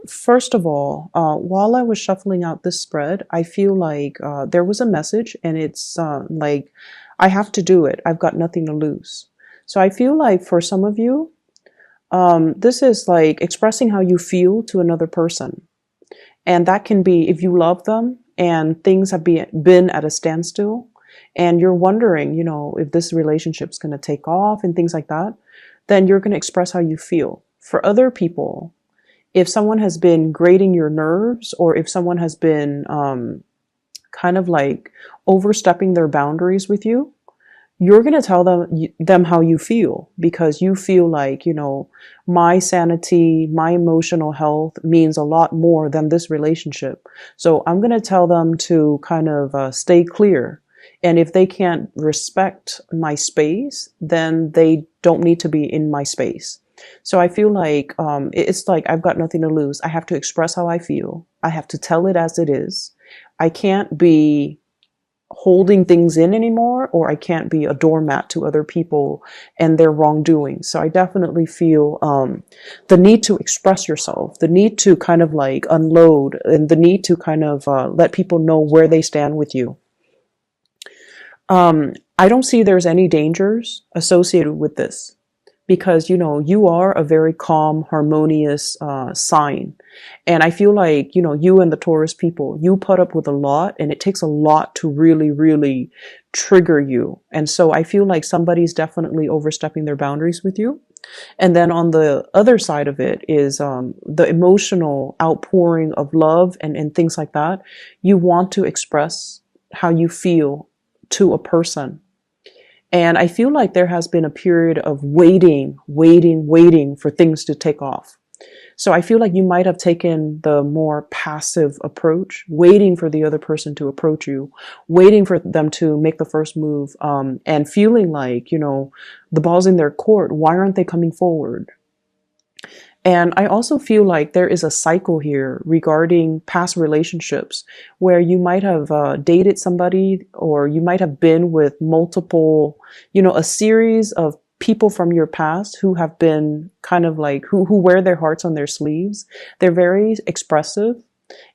First of all, while I was shuffling out this spread, I feel like there was a message, and it's like, I have to do it. I've got nothing to lose. So I feel like for some of you, this is like expressing how you feel to another person. And that can be if you love them and things have been at a standstill and you're wondering, if this relationship's going to take off and things like that, then you're going to express how you feel. For other people, if someone has been grating your nerves, or if someone has been kind of like overstepping their boundaries with you, you're going to tell them how you feel, because you feel like, my sanity, my emotional health means a lot more than this relationship. So I'm going to tell them to kind of stay clear. And if they can't respect my space, then they don't need to be in my space. So I feel like it's like I've got nothing to lose. I have to express how I feel. I have to tell it as it is. I can't be holding things in anymore, or I can't be a doormat to other people and their wrongdoing. So I definitely feel the need to express yourself, the need to kind of like unload, and the need to kind of let people know where they stand with you. I don't see there's any dangers associated with this, because you are a very calm, harmonious sign. And I feel like you and the Taurus people, you put up with a lot, and it takes a lot to really, really trigger you. And so I feel like somebody's definitely overstepping their boundaries with you. And then on the other side of it is the emotional outpouring of love and things like that. You want to express how you feel to a person. And I feel like there has been a period of waiting for things to take off. So I feel like you might have taken the more passive approach, waiting for the other person to approach you, waiting for them to make the first move, and feeling like, the ball's in their court. Why aren't they coming forward? And I also feel like there is a cycle here regarding past relationships where you might have dated somebody, or you might have been with multiple, a series of people from your past who have been kind of like, who wear their hearts on their sleeves. They're very expressive,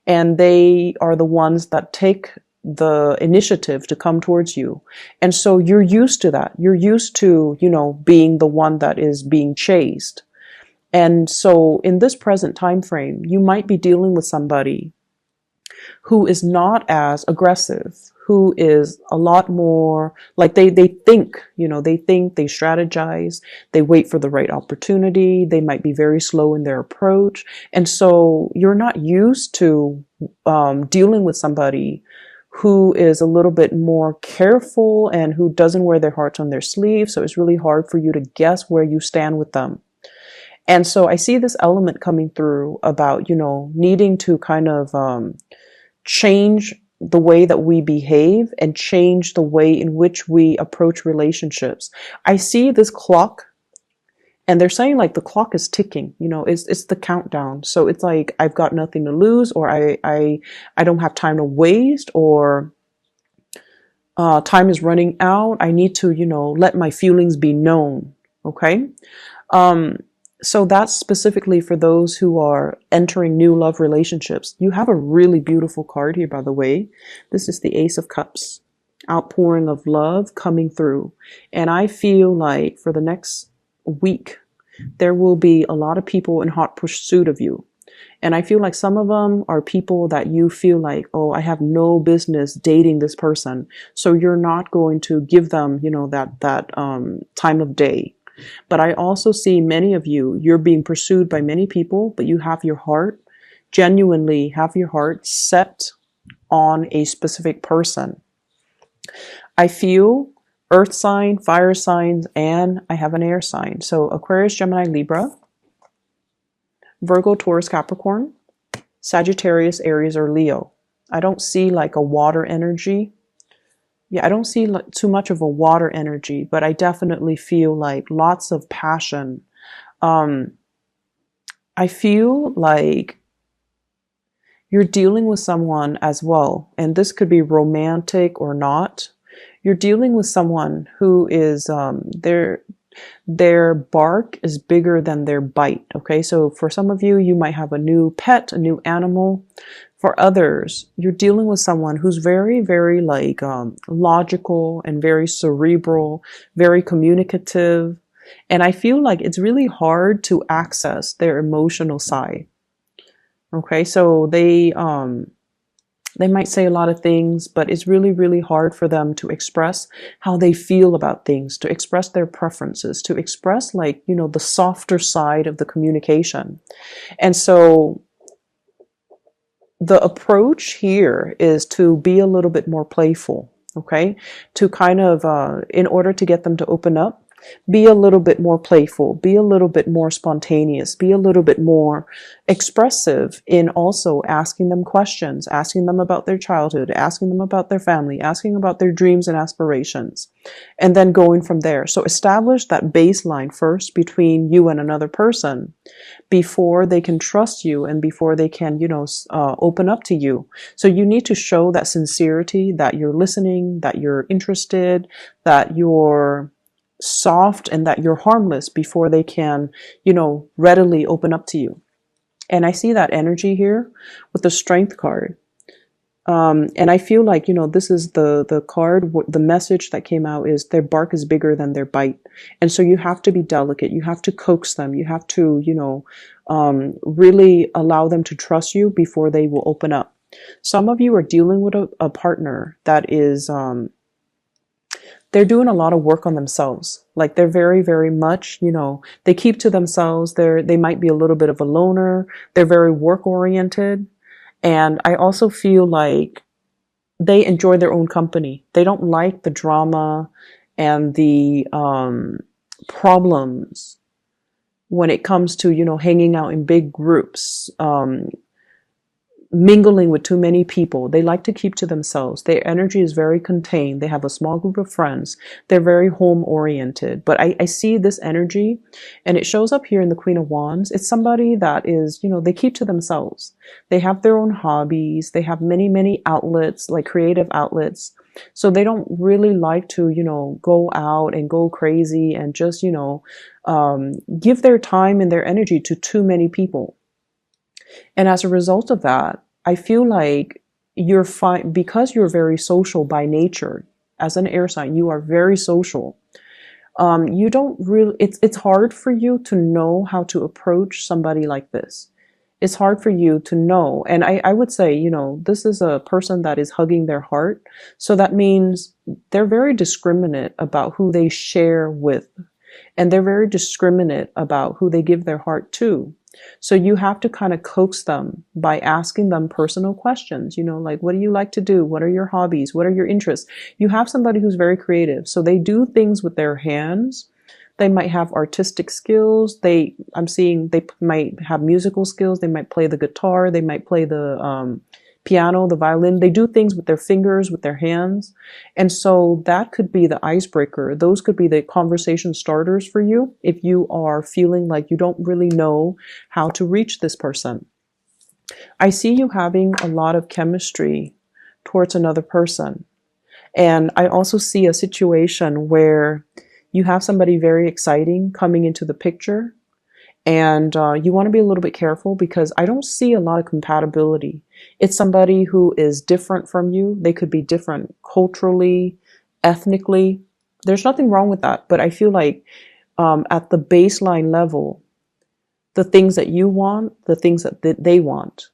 and they are the ones that take the initiative to come towards you. And so you're used to that. You're used to, being the one that is being chased. And so in this present time frame, you might be dealing with somebody who is not as aggressive, who is a lot more like they think, they strategize, they wait for the right opportunity. They might be very slow in their approach. And so you're not used to dealing with somebody who is a little bit more careful and who doesn't wear their hearts on their sleeve. So it's really hard for you to guess where you stand with them. And so I see this element coming through about, needing to kind of change the way that we behave and change the way in which we approach relationships. I see this clock, and they're saying like the clock is ticking, it's the countdown. So it's like, I've got nothing to lose, or I don't have time to waste, or time is running out. I need to, let my feelings be known. Okay. So that's specifically for those who are entering new love relationships. You have a really beautiful card here, by the way. This is the Ace of Cups, outpouring of love coming through. And I feel like for the next week, there will be a lot of people in hot pursuit of you. And I feel like some of them are people that you feel like, oh, I have no business dating this person. So you're not going to give them, that time of day. But I also see many of you, you're being pursued by many people, but you have your heart, genuinely have your heart set on a specific person. I feel earth sign, fire signs, and I have an air sign. So Aquarius, Gemini, Libra, Virgo, Taurus, Capricorn, Sagittarius, Aries, or Leo. I don't see like a water energy. Yeah, I don't see too much of a water energy, but I definitely feel like lots of passion. I feel like you're dealing with someone as well, and this could be romantic or not. You're dealing with someone who is, Their bark is bigger than their bite. Okay, so for some of you, you might have a new pet, a new animal. For others, you're dealing with someone who's very, very like logical and very cerebral, very communicative. And I feel like it's really hard to access their emotional side. Okay, so they might say a lot of things, but it's really, really hard for them to express how they feel about things, to express their preferences, to express like, you know, the softer side of the communication. And so the approach here is to be a little bit more playful, okay? To kind of, in order to get them to open up, be a little bit more playful, be a little bit more spontaneous, be a little bit more expressive in also asking them questions, asking them about their childhood, asking them about their family, asking about their dreams and aspirations, and then going from there. So establish that baseline first between you and another person before they can trust you and before they can, you know, open up to you. So you need to show that sincerity, that you're listening, that you're interested, that you're soft, and that you're harmless before they can, you know, readily open up to you. And I see that energy here with the Strength card. And I feel like, you know, this is the card, the message that came out is their bark is bigger than their bite. And so you have to be delicate. You have to coax them. You have to, you know, really allow them to trust you before they will open up. Some of you are dealing with a partner that is, they're doing a lot of work on themselves. Like they're very, very much, you know, they keep to themselves. They might be a little bit of a loner. They're very work oriented. And I also feel like they enjoy their own company. They don't like the drama and the problems when it comes to, you know, hanging out in big groups, mingling with too many people. They like to keep to themselves. Their energy is very contained. They have a small group of friends. They're very home oriented. But I see this energy, and it shows up here in the Queen of Wands. It's somebody that is, you know, they keep to themselves. They have their own hobbies. They have many, many outlets, like creative outlets. So they don't really like to, you know, go out and go crazy and just, you know, give their time and their energy to too many people. And as a result of that, I feel like you're fine because you're very social by nature. As an air sign, you are very social. You don't really, it's hard for you to know how to approach somebody like this. It's hard for you to know. And I would say, you know, this is a person that is hugging their heart. So that means they're very discriminate about who they share with. And they're very discriminate about who they give their heart to. So you have to kind of coax them by asking them personal questions, you know, like, what do you like to do? What are your hobbies? What are your interests? You have somebody who's very creative. So they do things with their hands. They might have artistic skills. I'm seeing they might have musical skills. They might play the guitar. They might play the piano, the violin. They do things with their fingers, with their hands. And so that could be the icebreaker. Those could be the conversation starters for you if you are feeling like you don't really know how to reach this person. I see you having a lot of chemistry towards another person. And I also see a situation where you have somebody very exciting coming into the picture. And you want to be a little bit careful because I don't see a lot of compatibility. It's somebody who is different from you. They could be different culturally, ethnically. There's nothing wrong with that. But I feel like at the baseline level, the things that you want, the things that they want,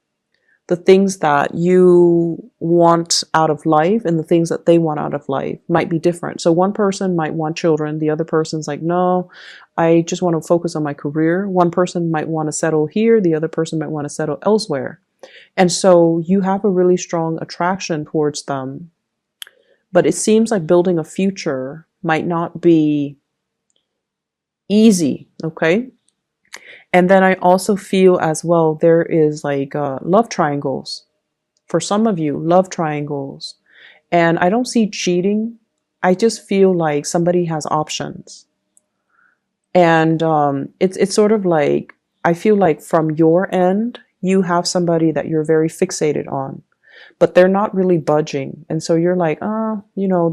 the things that you want out of life and the things that they want out of life might be different. So one person might want children. The other person's like, no, I just want to focus on my career. One person might want to settle here. The other person might want to settle elsewhere. And so you have a really strong attraction towards them. But it seems like building a future might not be easy. Okay. And then I also feel as well, there is like love triangles. For some of you, love triangles. And I don't see cheating. I just feel like somebody has options. And it's sort of like, I feel like from your end, you have somebody that you're very fixated on, but they're not really budging. And so you're like, you know,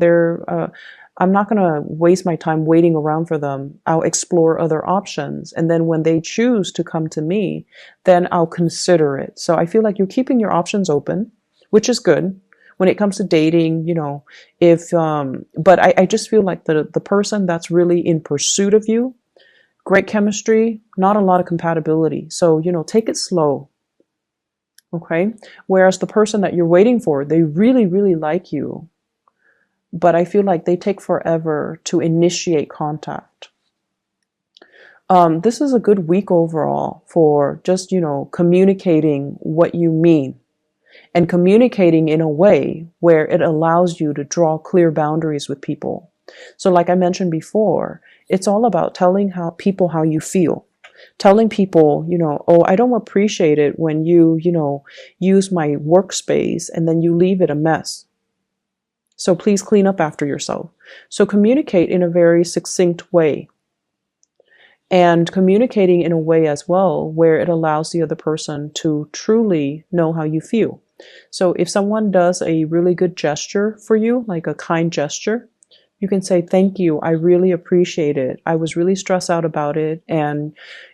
I'm not going to waste my time waiting around for them. I'll explore other options. And then when they choose to come to me, then I'll consider it. So I feel like you're keeping your options open, which is good. When it comes to dating, but I just feel like the person that's really in pursuit of you, great chemistry, not a lot of compatibility. So, take it slow. Okay. Whereas the person that you're waiting for, they really, really like you, but I feel like they take forever to initiate contact. This is a good week overall for just, communicating what you mean and communicating in a way where it allows you to draw clear boundaries with people. So like I mentioned before, it's all about telling people how you feel. Telling people, oh, I don't appreciate it when you, use my workspace and then you leave it a mess. So please clean up after yourself. So communicate in a very succinct way. And communicating in a way as well where it allows the other person to truly know how you feel. So if someone does a really good gesture for you, like a kind gesture, you can say, thank you, I really appreciate it. I was really stressed out about it, and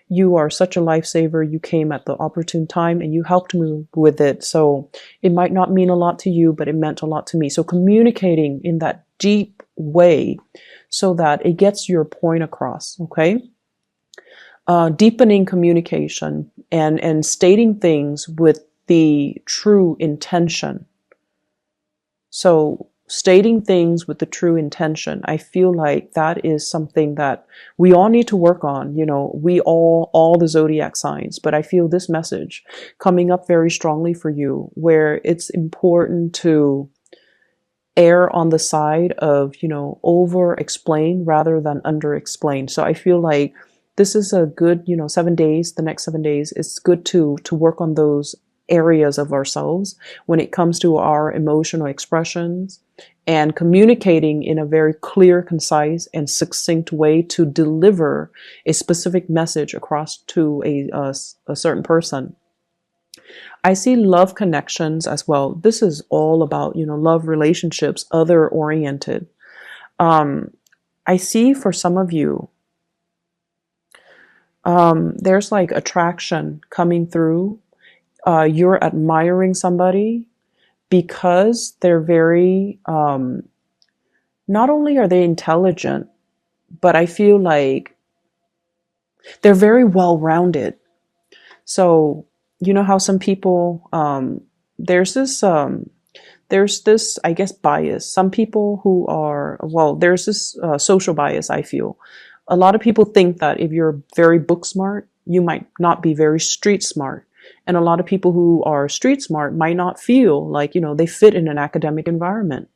you are such a lifesaver. You came at the opportune time and you helped me with it. So it might not mean a lot to you, but it meant a lot to me. So communicating in that deep way so that it gets your point across, okay? Deepening communication and stating things with the true intention. So stating things with the true intention, I feel like that is something that we all need to work on. We all the zodiac signs, but I feel this message coming up very strongly for you, where it's important to err on the side of, over explain rather than under explain. So I feel like this is a good, 7 days, the next 7 days, it's good to work on those areas of ourselves when it comes to our emotional expressions and communicating in a very clear, concise, and succinct way to deliver a specific message across to a certain person. I see love connections as well. This is all about, love relationships, other oriented. I see for some of you, there's like attraction coming through. You're admiring somebody because they're very, not only are they intelligent, but I feel like they're very well-rounded. So, you know how some people, there's this, I guess, bias. Some people who are, there's this social bias, I feel. A lot of people think that if you're very book smart, you might not be very street smart. And a lot of people who are street smart might not feel like, they fit in an academic environment.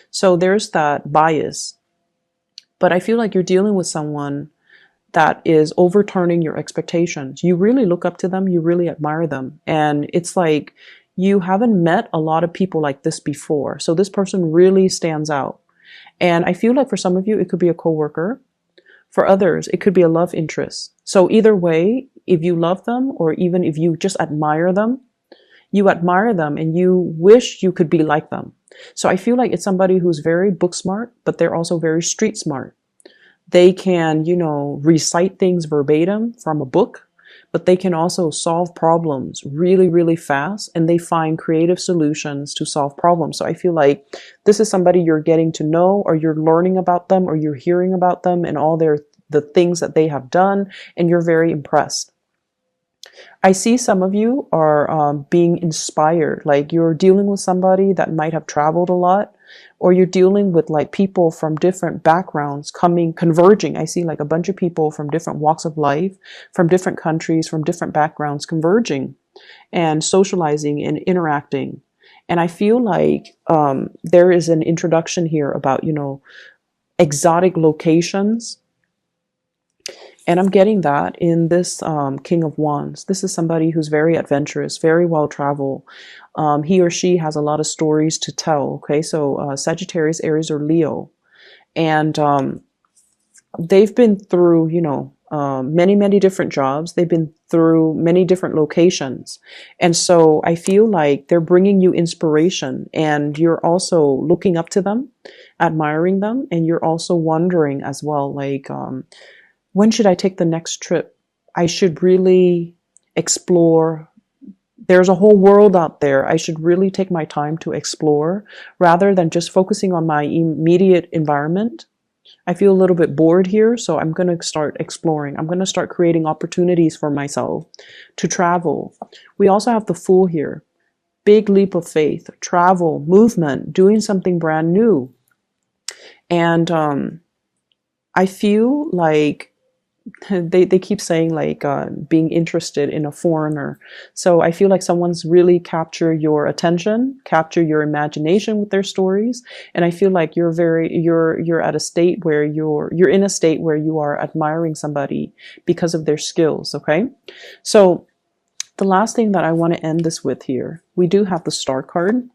So there's that bias. But I feel like you're dealing with someone that is overturning your expectations. You really look up to them. You really admire them. And it's like you haven't met a lot of people like this before. So this person really stands out. And I feel like for some of you, it could be a coworker. For others, it could be a love interest. So either way, if you love them or even if you just admire them and you wish you could be like them. So I feel like it's somebody who's very book smart, but they're also very street smart. They can, recite things verbatim from a book, but they can also solve problems really, really fast, and they find creative solutions to solve problems. So I feel like this is somebody you're getting to know, or you're learning about them, or you're hearing about them and all the things that they have done, and you're very impressed. I see some of you are being inspired, like you're dealing with somebody that might have traveled a lot, or you're dealing with like people from different backgrounds converging. I see like a bunch of people from different walks of life, from different countries, from different backgrounds converging and socializing and interacting. And I feel like there is an introduction here about, exotic locations. And I'm getting that in this King of Wands. This is somebody who's very adventurous, very well-traveled. He or she has a lot of stories to tell. Okay, so Sagittarius, Aries, or Leo. And they've been through, many, many different jobs. They've been through many different locations. And so I feel like they're bringing you inspiration, and you're also looking up to them. admiring them, and you're also wondering as well, like, when should I take the next trip? I should really explore. There's a whole world out there. I should really take my time to explore rather than just focusing on my immediate environment. I feel a little bit bored here, so I'm going to start exploring. I'm going to start creating opportunities for myself to travel. We also have the Fool here. Big leap of faith, travel, movement, doing something brand new. And I feel like they keep saying like being interested in a foreigner. So I feel like someone's really capture your attention, capture your imagination with their stories. And I feel like you're at a state where you're in a state where you are admiring somebody because of their skills. Okay. So the last thing that I want to end this with here, we do have the Star card.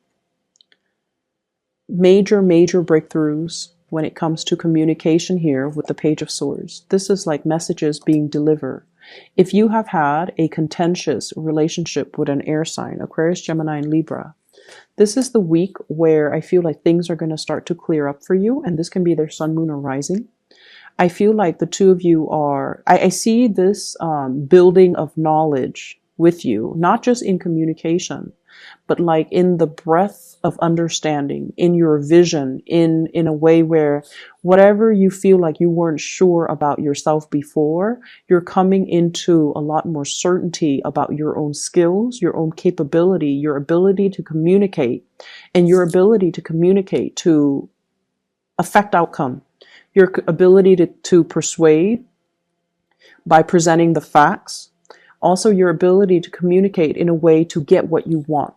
Major breakthroughs when it comes to communication here with the Page of Swords. This is like messages being delivered. If you have had a contentious relationship with an air sign, Aquarius, Gemini, and Libra, this is the week where I feel like things are going to start to clear up for you, and this can be their sun, moon, or rising. I feel like the two of you are, I see this building of knowledge with you, not just in communication, but like in the breadth of understanding, in your vision, in a way where whatever you feel like you weren't sure about yourself before, you're coming into a lot more certainty about your own skills, your own capability, your ability to communicate, and your ability to communicate to affect outcome, your ability to persuade by presenting the facts, also your ability to communicate in a way to get what you want.